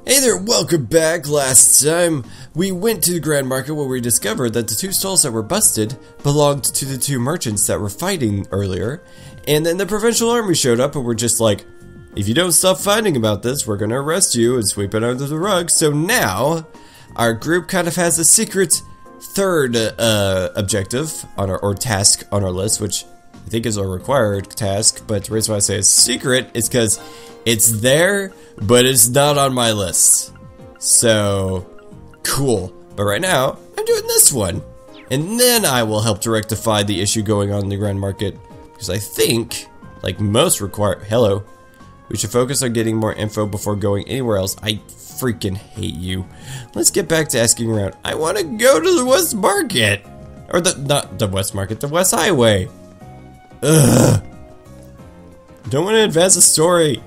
Hey there, welcome back. Last time we went to the Grand Market where we discovered that the two stalls that were busted belonged to the two merchants that were fighting earlier, and then the Provincial Army showed up and were just like, if you don't stop fighting about this, we're gonna arrest you and sweep it under the rug. So now our group kind of has a secret third objective on our, or task on our list, which I think is a required task, but the reason why I say it's secret is because it's there, but it's not on my list. So, cool. But right now, I'm doing this one. And then I will help to rectify the issue going on in the Grand Market. Because I think, like most hello, we should focus on getting more info before going anywhere else. I freaking hate you. Let's get back to asking around. I want to go to the West Market. Or not the West Market, the West Highway. Ugh. Don't want to advance the story.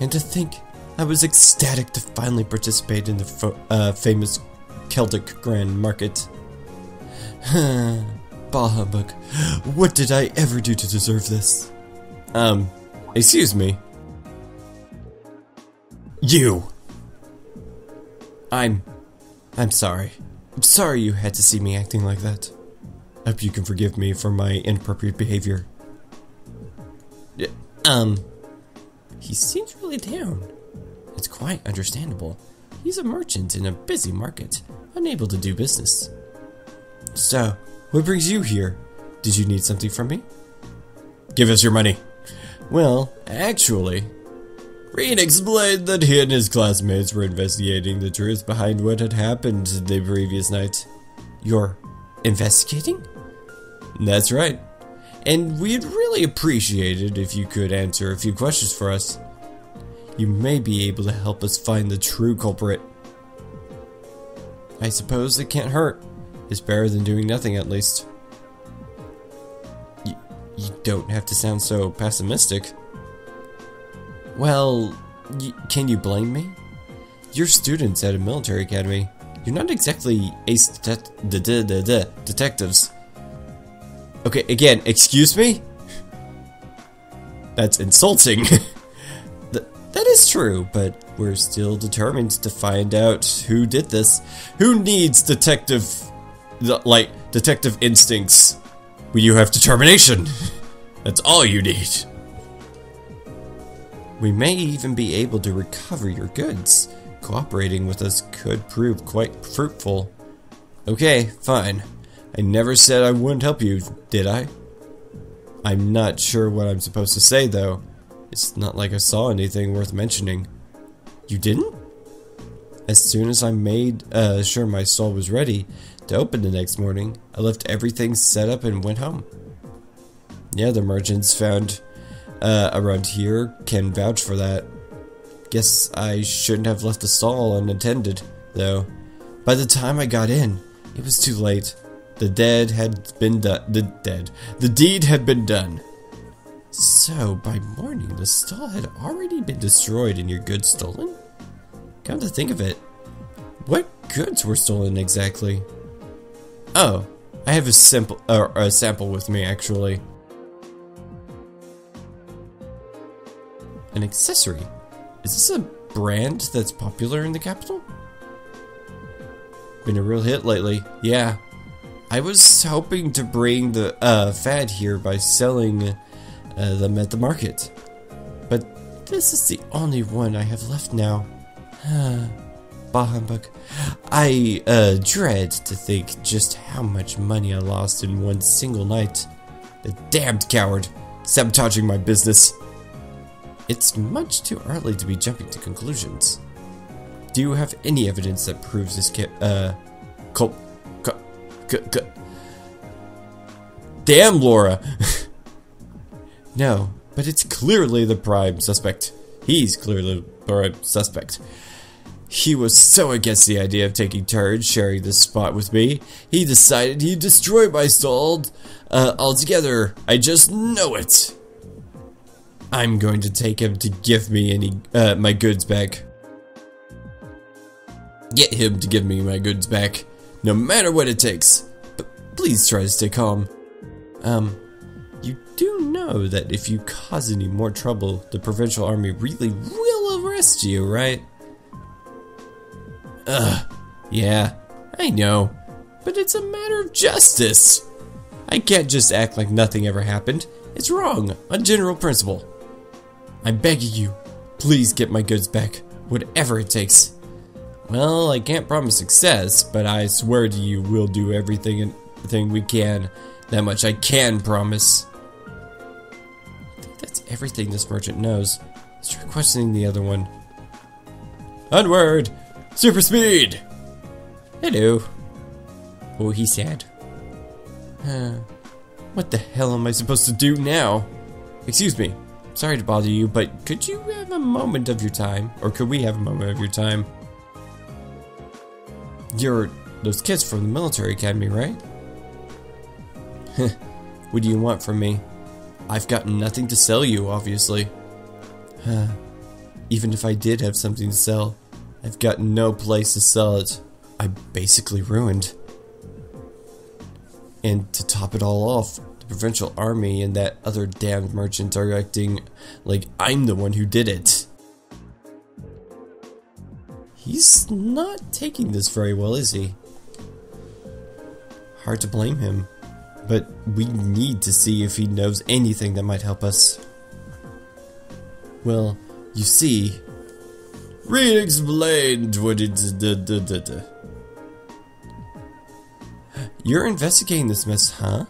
And to think, I was ecstatic to finally participate in the famous Celtic Grand Market. Bah humbug. What did I ever do to deserve this? Excuse me. You! I'm sorry. I'm sorry you had to see me acting like that. I hope you can forgive me for my inappropriate behavior. He seems really down. It's quite understandable. He's a merchant in a busy market, unable to do business. So, what brings you here? Did you need something from me? Give us your money. Well, actually, Reed explained that he and his classmates were investigating the truth behind what had happened the previous night. You're investigating? That's right. And we'd really appreciate it if you could answer a few questions for us. You may be able to help us find the true culprit. I suppose it can't hurt. It's better than doing nothing, at least. You don't have to sound so pessimistic. Well, can you blame me? You're students at a military academy. You're not exactly ace detectives. Okay, again, excuse me? That's insulting. That is true, but we're still determined to find out who did this. Who needs detective instincts when you have determination? That's all you need. We may even be able to recover your goods. Cooperating with us could prove quite fruitful. Okay, fine. I never said I wouldn't help you, did I? I'm not sure what I'm supposed to say, though. It's not like I saw anything worth mentioning. You didn't? As soon as I made sure my stall was ready to open the next morning, I left everything set up and went home. Yeah, the merchants found around here can vouch for that. Guess I shouldn't have left the stall unattended, though. By the time I got in, it was too late. The deed had been done. So, by morning, the stall had already been destroyed and your goods stolen? Come to think of it, what goods were stolen exactly? Oh, I have a sample with me, actually. An accessory? Is this a brand that's popular in the capital? Been a real hit lately, yeah. I was hoping to bring the fad here by selling them at the market. But this is the only one I have left now. Bah humbug. I dread to think just how much money I lost in one single night. The damned coward, sabotaging my business. It's much too early to be jumping to conclusions. Do you have any evidence that proves this Damn, Laura! No, but it's clearly the prime suspect. He's clearly the prime suspect. He was so against the idea of taking turns sharing this spot with me, he decided he'd destroy my stall altogether. I just know it. I'm going to take him to give me my goods back. Get him to give me my goods back, no matter what it takes. But please try to stay calm. You do know that if you cause any more trouble, the Provincial Army really will arrest you, right? Yeah, I know, but it's a matter of justice. I can't just act like nothing ever happened. It's wrong, on general principle. I'm begging you, please get my goods back, whatever it takes. Well, I can't promise success, but I swear to you we'll do everything we can. That much I can promise. I think that's everything this merchant knows. Let's try questioning the other one. Onward! Super speed! Hello. Oh, he's sad. What the hell am I supposed to do now? Excuse me. Sorry to bother you, but could you have a moment of your time? Or could we have a moment of your time? You're those kids from the military academy, right? What do you want from me? I've got nothing to sell you, obviously. Even if I did have something to sell, I've got no place to sell it. I'm basically ruined. And to top it all off, the Provincial Army and that other damned merchant are acting like I'm the one who did it. He's not taking this very well, is he? Hard to blame him, but we need to see if he knows anything that might help us. Well, you see... Re-explained what it's... You're investigating this mess, huh?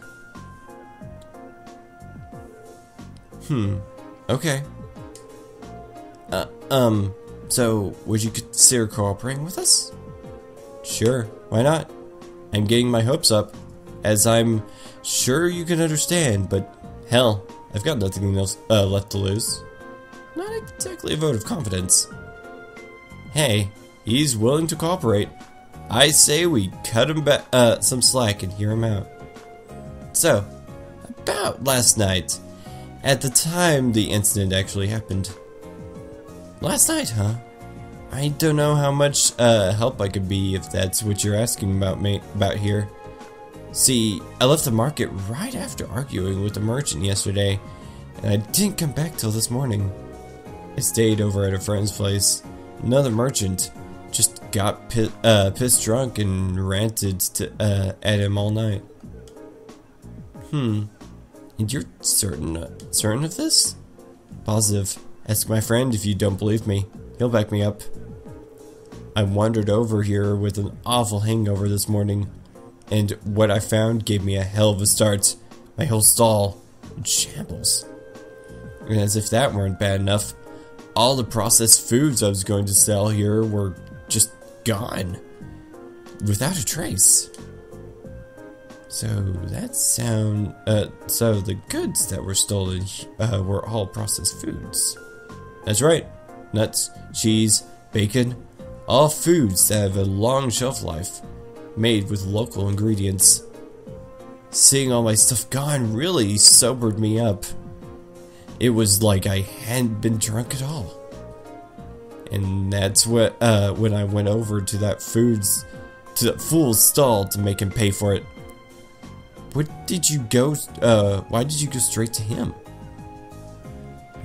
Okay. So, would you consider cooperating with us? Sure, why not? I'm getting my hopes up, as I'm sure you can understand, but hell, I've got nothing else left to lose. Not exactly a vote of confidence. Hey, he's willing to cooperate. I say we cut him some slack and hear him out. So, about last night, at the time the incident actually happened. Last night, huh? I don't know how much help I could be if that's what you're asking about here. See, I left the market right after arguing with the merchant yesterday, and I didn't come back till this morning. I stayed over at a friend's place. Another merchant just got pissed drunk and ranted at him all night. And you're certain of this? Positive. Ask my friend if you don't believe me. He'll back me up. I wandered over here with an awful hangover this morning, and what I found gave me a hell of a start. My whole stall in shambles. And as if that weren't bad enough, all the processed foods I was going to sell here were just gone, without a trace. So so the goods that were stolen were all processed foods. That's right, nuts, cheese, bacon, all foods that have a long shelf life, made with local ingredients. Seeing all my stuff gone really sobered me up. It was like I hadn't been drunk at all. And that's what when I went over to that fool's stall to make him pay for it. Why did you go straight to him?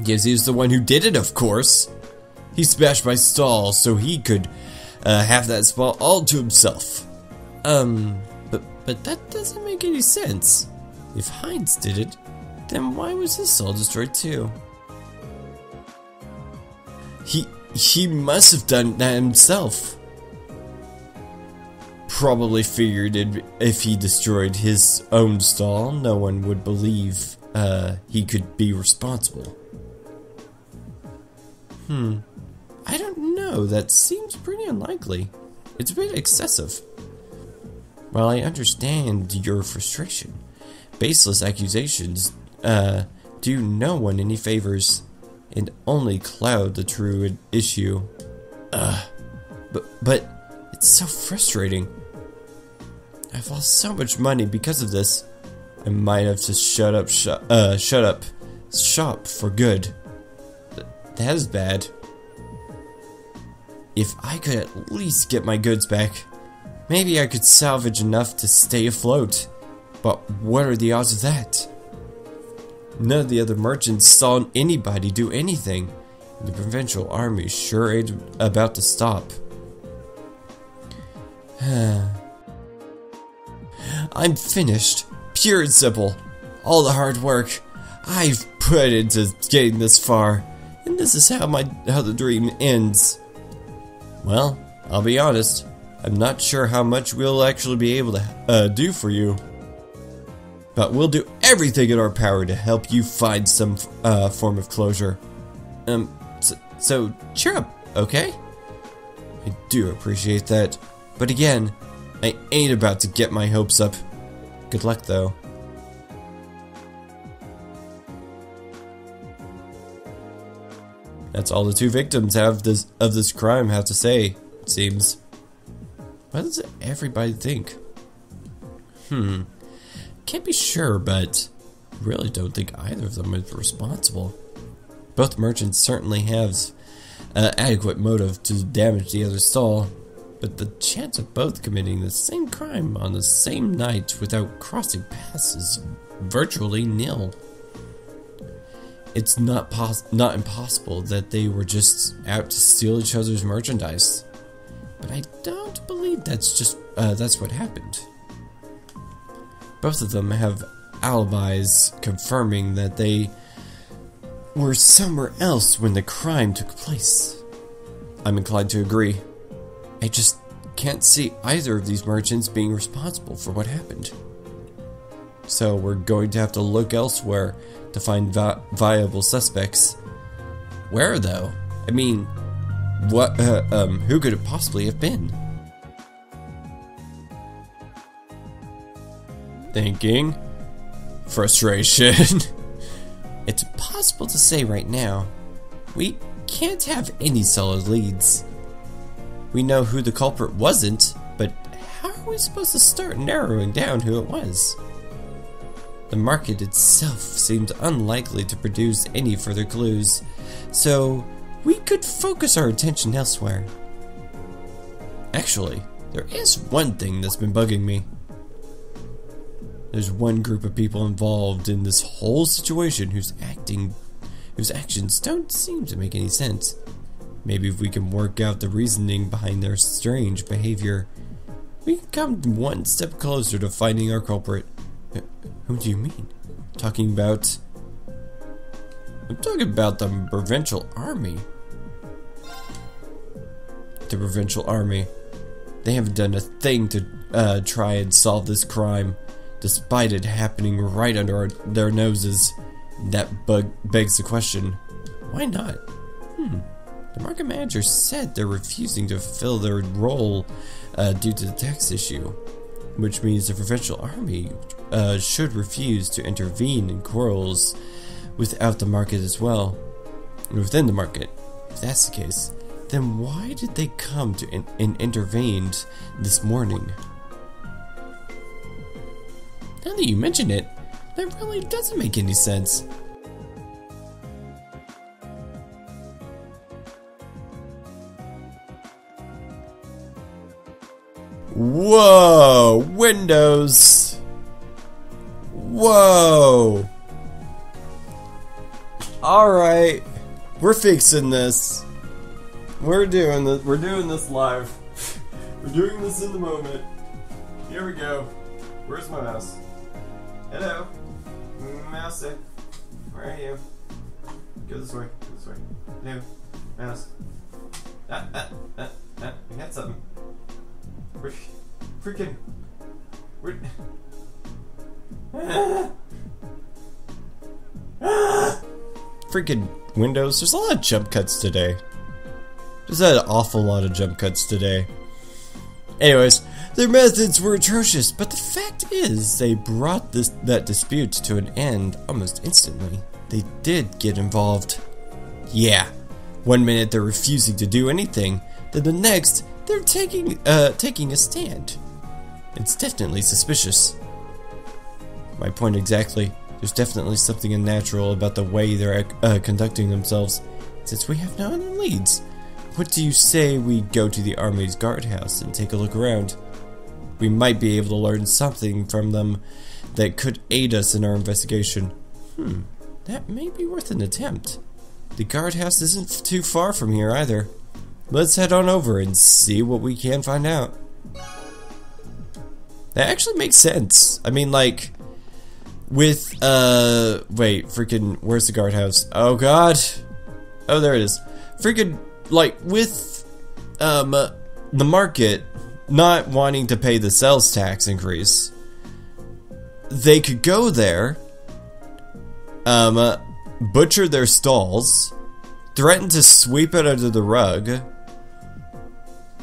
Yes, he was the one who did it, of course. He smashed my stall so he could have that spot all to himself. But that doesn't make any sense. If Heinz did it, then why was his stall destroyed too? He must have done that himself. Probably figured if he destroyed his own stall, no one would believe he could be responsible. I don't know, that seems pretty unlikely. It's a bit excessive. While I understand your frustration, baseless accusations do no one any favors and only cloud the true issue. But it's so frustrating. I've lost so much money because of this. I might have to shut up shop for good. That is bad. If I could at least get my goods back, maybe I could salvage enough to stay afloat. But what are the odds of that? None of the other merchants saw anybody do anything. The Provincial Army sure ain't about to stop. I'm finished. Pure and simple. All the hard work I've put into getting this far, and this is how the dream ends. Well, I'll be honest. I'm not sure how much we'll actually be able to do for you, but we'll do everything in our power to help you find some form of closure. So cheer up, okay? I do appreciate that, but again, I ain't about to get my hopes up. Good luck, though. That's all the two victims of this crime have to say, it seems. What does everybody think? Can't be sure, but really don't think either of them is responsible. Both merchants certainly have adequate motive to damage the other stall, but the chance of both committing the same crime on the same night without crossing paths is virtually nil. It's not impossible that they were just out to steal each other's merchandise, but I don't believe that's what happened. Both of them have alibis confirming that they were somewhere else when the crime took place. I'm inclined to agree. I just can't see either of these merchants being responsible for what happened. So we're going to have to look elsewhere to find viable suspects. Where, though? I mean, who could it possibly have been? Thinking. Frustration. It's impossible to say right now. We can't have any solid leads. We know who the culprit wasn't, but how are we supposed to start narrowing down who it was? The market itself seemed unlikely to produce any further clues, so we could focus our attention elsewhere. Actually, there is one thing that's been bugging me. There's one group of people involved in this whole situation whose actions don't seem to make any sense. Maybe if we can work out the reasoning behind their strange behavior, we can come one step closer to finding our culprit. Who do you mean? I'm talking about the Provincial Army. The Provincial Army. They haven't done a thing to try and solve this crime, despite it happening right under their noses. That begs the question, why not? The market manager said they're refusing to fulfill their role due to the tax issue, which means the Provincial Army should refuse to intervene in quarrels without the market as well, within the market. If that's the case, then why did they come to and intervene this morning? Now that you mention it, that really doesn't make any sense. Whoa! Windows! Whoa! Alright. We're fixing this. We're doing this. We're doing this live. We're doing this in the moment. Here we go. Where's my mouse? Hello? Mouse. Where are you? Go this way. Go this way. Hello? Mouse. We had something. Freaking. Freaking Windows. There's a lot of jump cuts today. There's an awful lot of jump cuts today. Anyways, their methods were atrocious, but the fact is they brought that dispute to an end almost instantly. They did get involved. Yeah. One minute they're refusing to do anything, then the next they're taking a stand. It's definitely suspicious. My point exactly. There's definitely something unnatural about the way they're conducting themselves. Since we have no other leads, what do you say we go to the Army's guardhouse and take a look around? We might be able to learn something from them that could aid us in our investigation. That may be worth an attempt. The guardhouse isn't too far from here either. Let's head on over and see what we can find out. That actually makes sense. I mean, like, with, wait, freaking, where's the guardhouse? Oh, God. Oh, there it is. Freaking, like, with, the market not wanting to pay the sales tax increase, they could go there, butcher their stalls, threaten to sweep it under the rug,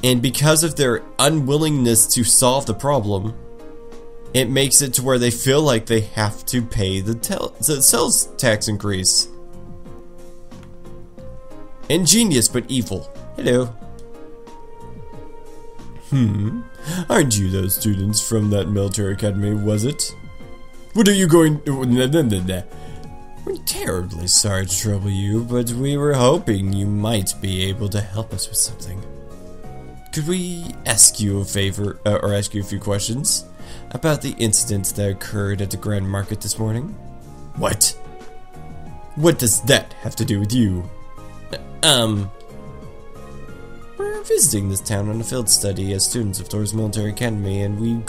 and because of their unwillingness to solve the problem, it makes it to where they feel like they have to pay the sales tax increase. Ingenious but evil. Hello. Aren't you those students from that military academy, was it? What are you going... We're terribly sorry to trouble you, but we were hoping you might be able to help us with something. Could we ask you a favor, or ask you a few questions about the incident that occurred at the Grand Market this morning? What? What does that have to do with you? We're visiting this town on a field study as students of Thor's Military Academy, and we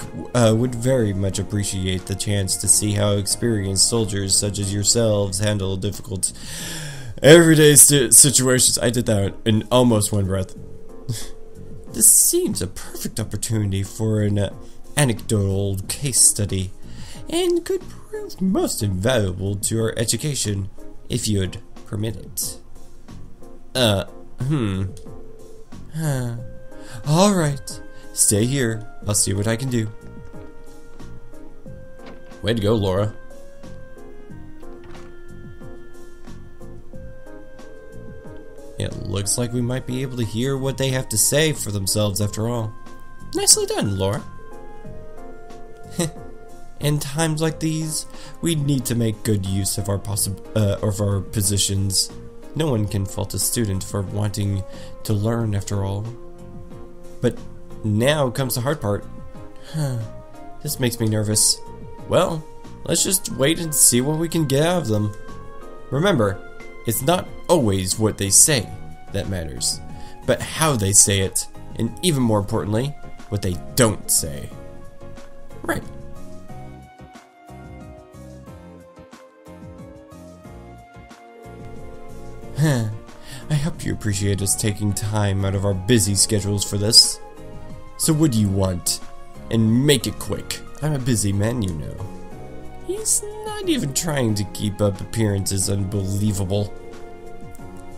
would very much appreciate the chance to see how experienced soldiers such as yourselves handle difficult everyday situations. I did that in almost one breath. This seems a perfect opportunity for an anecdotal case study, and could prove most invaluable to our education, if you'd permit it. Alright, stay here. I'll see what I can do. Way to go, Laura. It looks like we might be able to hear what they have to say for themselves after all. Nicely done, Laura. In times like these, we need to make good use of our positions. No one can fault a student for wanting to learn after all. But now comes the hard part. This makes me nervous. Well, let's just wait and see what we can get out of them. Remember, it's not always what they say that matters, but how they say it, and even more importantly, what they don't say. Right. I hope you appreciate us taking time out of our busy schedules for this. So what do you want? And make it quick. I'm a busy man, you know. He's not even trying to keep up appearances. Unbelievable.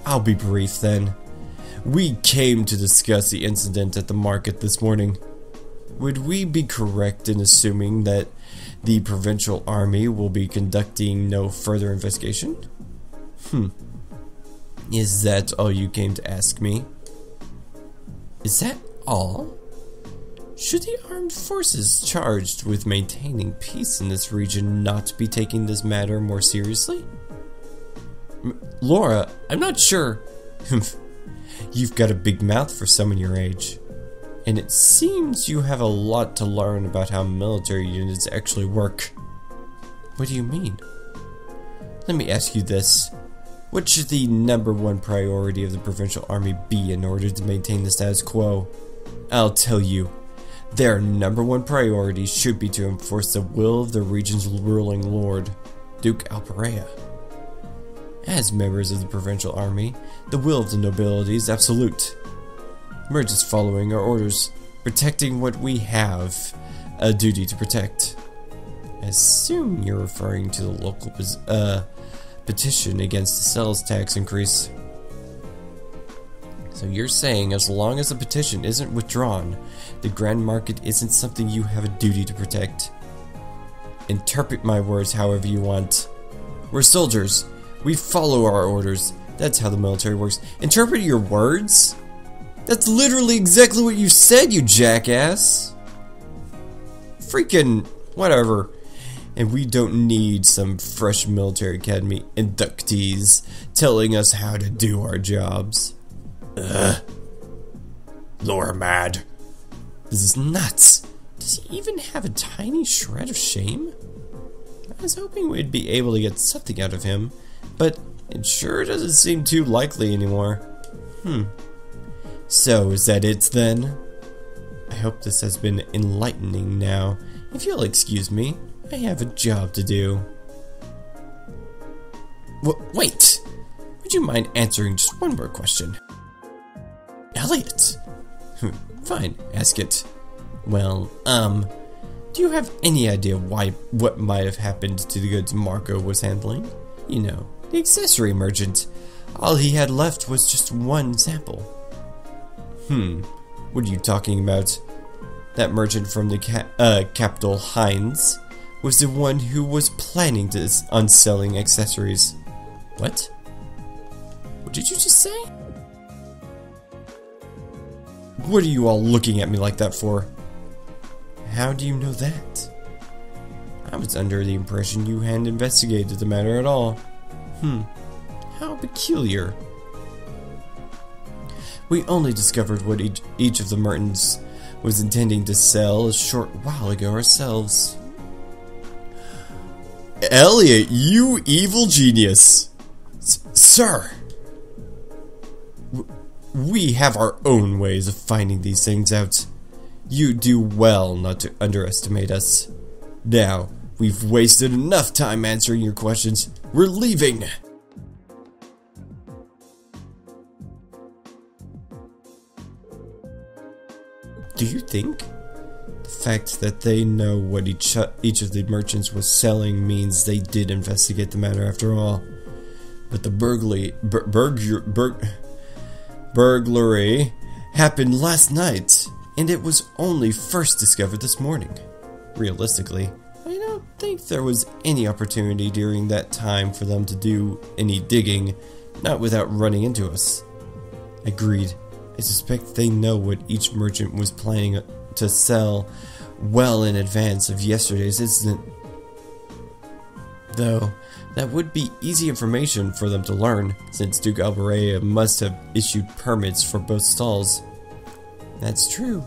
I'll be brief then. We came to discuss the incident at the market this morning. Would we be correct in assuming that the Provincial Army will be conducting no further investigation? Is that all you came to ask me? Is that all? Should the armed forces charged with maintaining peace in this region not be taking this matter more seriously? Laura, I'm not sure. You've got a big mouth for someone your age. And it seems you have a lot to learn about how military units actually work. What do you mean? Let me ask you this. What should the #1 priority of the Provincial Army be in order to maintain the status quo? I'll tell you. Their #1 priority should be to enforce the will of the region's ruling lord, Duke Alperea. As members of the Provincial Army, the will of the nobility is absolute. We're just following our orders, protecting what we have a duty to protect. I assume you're referring to the local petition against the sales tax increase. So you're saying as long as the petition isn't withdrawn, the Grand Market isn't something you have a duty to protect. Interpret my words however you want. We're soldiers. We follow our orders. That's how the military works. Interpret your words? That's literally exactly what you said, you jackass. Freaking whatever. And we don't need some fresh military academy inductees telling us how to do our jobs. Ugh. Laura mad. This is nuts. Does he even have a tiny shred of shame? I was hoping we'd be able to get something out of him, but it sure doesn't seem too likely anymore. So, is that it then? I hope this has been enlightening now. If you'll excuse me, I have a job to do. Wait! Would you mind answering just one more question? Elliot! Fine, ask it. Well, do you have any idea what might have happened to the goods Marco was handling? You know, the accessory merchant. All he had left was just one sample. What are you talking about? That merchant from the capital, Heinz, was the one who was planning on selling accessories. What? What did you just say? What are you all looking at me like that for? How do you know that? I was under the impression you hadn't investigated the matter at all. How peculiar. We only discovered what each of the merchants was intending to sell a short while ago ourselves. Elliot, you evil genius! Sir! We have our own ways of finding these things out. You do well not to underestimate us. Now, we've wasted enough time answering your questions. We're leaving! Do you think the fact that they know what each of the merchants was selling means they did investigate the matter after all? But the burglary happened last night, and it was only first discovered this morning. Realistically, I don't think there was any opportunity during that time for them to do any digging, not without running into us. Agreed. I suspect they know what each merchant was planning to sell well in advance of yesterday's incident. Though, that would be easy information for them to learn, since Duke Alberea must have issued permits for both stalls. That's true,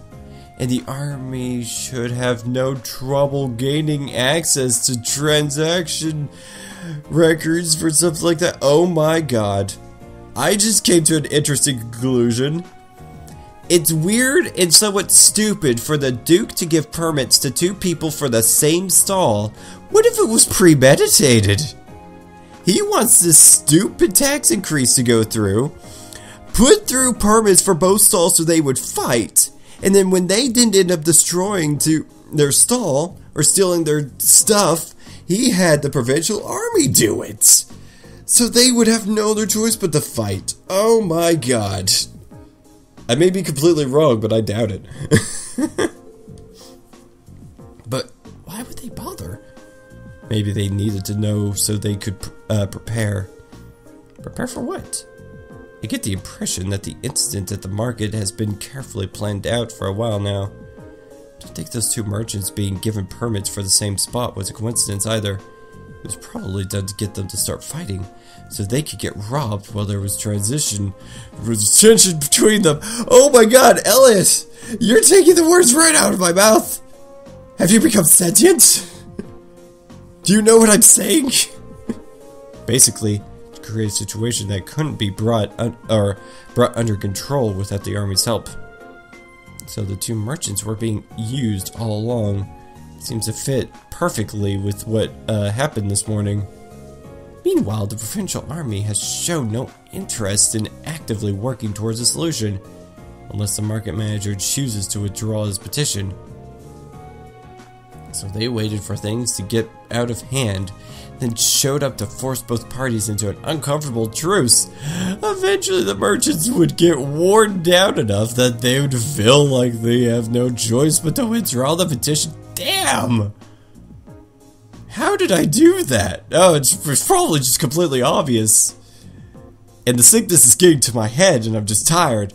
and the army should have no trouble gaining access to transaction records for something like that. Oh my god. I just came to an interesting conclusion. It's weird and somewhat stupid for the Duke to give permits to two people for the same stall. What if it was premeditated? He wants this stupid tax increase to go through, put through permits for both stalls so they would fight, and then when they didn't end up destroying their stall or stealing their stuff, he had the Provincial Army do it. So they would have no other choice but to fight. Oh my god. I may be completely wrong, but I doubt it. But why would they bother? Maybe they needed to know so they could prepare. Prepare for what? I get the impression that the incident at the market has been carefully planned out for a while now. I don't think those two merchants being given permits for the same spot was a coincidence either. It was probably done to get them to start fighting, so they could get robbed while there was tension between them. Oh my god, Elliot! You're taking the words right out of my mouth! Have you become sentient? Do you know what I'm saying? Basically, to create a situation that couldn't be brought under control without the army's help. So the two merchants were being used all along. Seems to fit perfectly with what happened this morning. Meanwhile, the Provincial Army has shown no interest in actively working towards a solution, unless the market manager chooses to withdraw his petition. So they waited for things to get out of hand, then showed up to force both parties into an uncomfortable truce. Eventually the merchants would get worn down enough that they would feel like they have no choice but to withdraw the petition. Damn! How did I do that? Oh, it's probably just completely obvious. And the sickness is getting to my head and I'm just tired.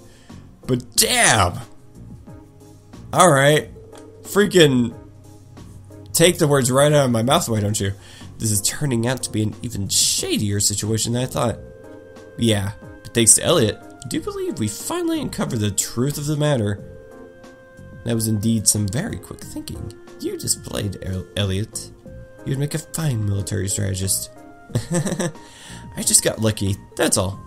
But damn! Alright. Freaking take the words right out of my mouth, why don't you? This is turning out to be an even shadier situation than I thought. Yeah, but thanks to Elliot, I do believe we finally uncovered the truth of the matter. That was indeed some very quick thinking. You displayed, Elliot. You'd make a fine military strategist. I just got lucky, that's all.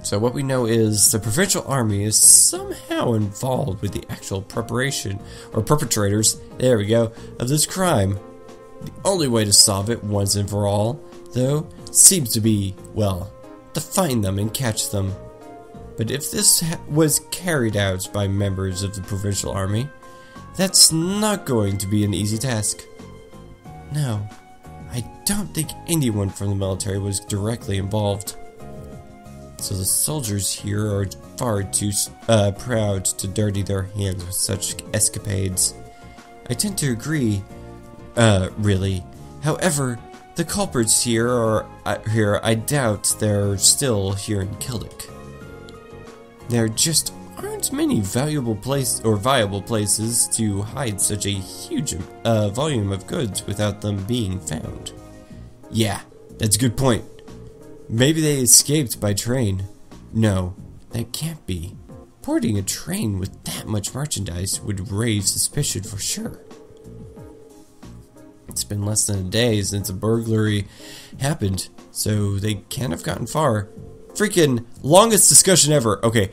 So what we know is the Provincial Army is somehow involved with the actual preparation, or perpetrators, there we go, of this crime. The only way to solve it once and for all, though, seems to be, well, to find them and catch them. But if this was carried out by members of the Provincial Army, that's not going to be an easy task. No, I don't think anyone from the military was directly involved. So the soldiers here are far too proud to dirty their hands with such escapades. I tend to agree, really. However, the culprits here I doubt they're still here in Kildick. There just aren't many viable places to hide such a huge volume of goods without them being found. Yeah, that's a good point. Maybe they escaped by train. No, that can't be. Boarding a train with that much merchandise would raise suspicion for sure. It's been less than a day since a burglary happened, so they can't have gotten far. Freaking longest discussion ever. Okay,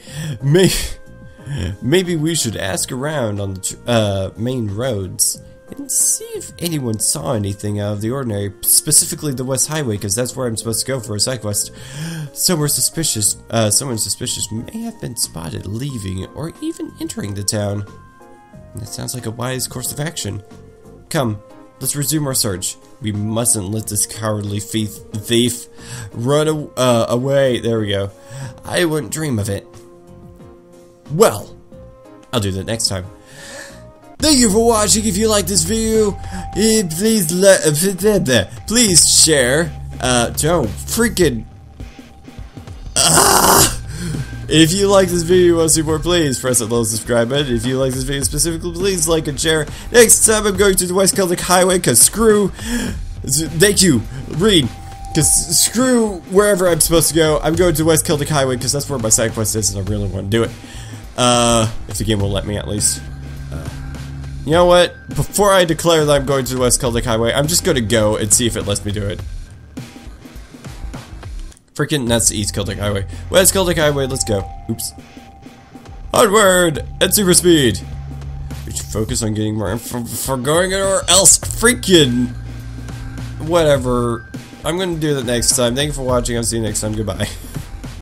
maybe we should ask around on the main roads and see if anyone saw anything out of the ordinary, specifically the West Highway, because that's where I'm supposed to go for a side quest. Someone suspicious may have been spotted leaving or even entering the town. That sounds like a wise course of action. Come, let's resume our search. We mustn't let this cowardly thief run away. There we go. I wouldn't dream of it. Well, I'll do that next time. Thank you for watching. If you like this video, please share. If you like this video and want to see more, please press that little subscribe button. If you like this video specifically, please like and share. Next time I'm going to the West Celtic Highway, because screw... Thank you, Reed. Because screw wherever I'm supposed to go. I'm going to the West Celtic Highway because that's where my side quest is and I really want to do it. If the game will let me, at least. You know what? Before I declare that I'm going to the West Celtic Highway, I'm just going to go and see if it lets me do it. Freaking, that's the East Celtic Highway. West Celtic Highway, let's go. Oops. Onward! At super speed! We should focus on getting more for going or else freaking... Whatever. I'm going to do that next time. Thank you for watching. I'll see you next time. Goodbye.